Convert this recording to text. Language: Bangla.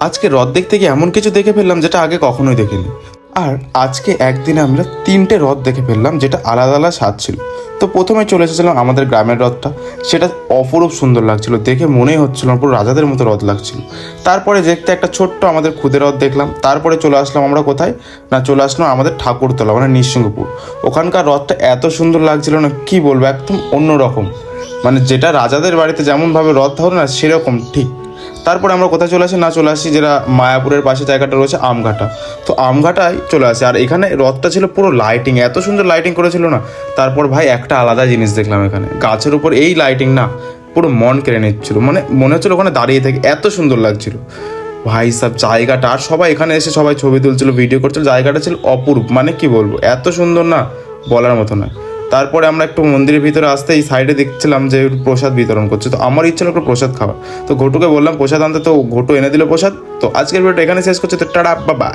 আজকে রথ দেখতে গিয়ে এমন কিছু দেখে ফেললাম যেটা আগে কখনোই দেখিনি। আর আজকে একদিনে আমরা 3টে রথ দেখে ফেললাম, যেটা আলাদা আলাদা স্বাদ ছিল। তো প্রথমে চলে এসেছিলাম আমাদের গ্রামের রথটা, সেটা অপরূপ সুন্দর লাগছিল, দেখে মনেই হচ্ছিল না পুরো রাজাদের মতো রথ লাগছিল। তারপরে দেখতে একটা ছোট্ট আমাদের খুদে রথ দেখলাম। তারপরে চলে আসলাম আমরা কোথায়, না চলে আসলাম আমাদের ঠাকুরতলা মানে নৃসিংহপুর। ওখানকার রথটা এত সুন্দর লাগছিল না, কি বলবো, একদম অন্যরকম, মানে যেটা রাজাদের বাড়িতে যেমনভাবে রথ ধরে না সেরকম ঠিক। তারপরে আমরা কোথায় চলে আসি, না চলে আসি যেটা মায়াপুরের পাশে জায়গাটা রয়েছে আমঘাটা। তো আমঘাটায় চলে আসি, আর এখানে রথটা ছিল পুরো লাইটিং, এত সুন্দর লাইটিং করেছিল না। তারপর ভাই একটা আলাদা জিনিস দেখলাম, এখানে গাছের উপর এই লাইটিং না পুরো মন কেড়ে নিচ্ছিল, মানে মনে হচ্ছিল ওখানে দাঁড়িয়ে থেকে এত সুন্দর লাগছিল ভাই সব জায়গাটা। আর সবাই এখানে এসে সবাই ছবি তুলছিল, ভিডিও করছিল, জায়গাটা ছিল অপূর্ব, মানে কি বলবো, এত সুন্দর না বলার মতো নয়। তারপরে আমরা একটু মন্দিরের ভিতরে আসতে এই সাইডে দেখছিলাম যে প্রসাদ বিতরণ করছে, তো আমার ইচ্ছা হলো একটু প্রসাদ খাওয়া। তো ঘটুকে বললাম প্রসাদ আনতে, তো ঘটু এনে দিল প্রসাদ। তো আজকের ভিডিওটা এখানে শেষ করছে, তো টাটা বাবা।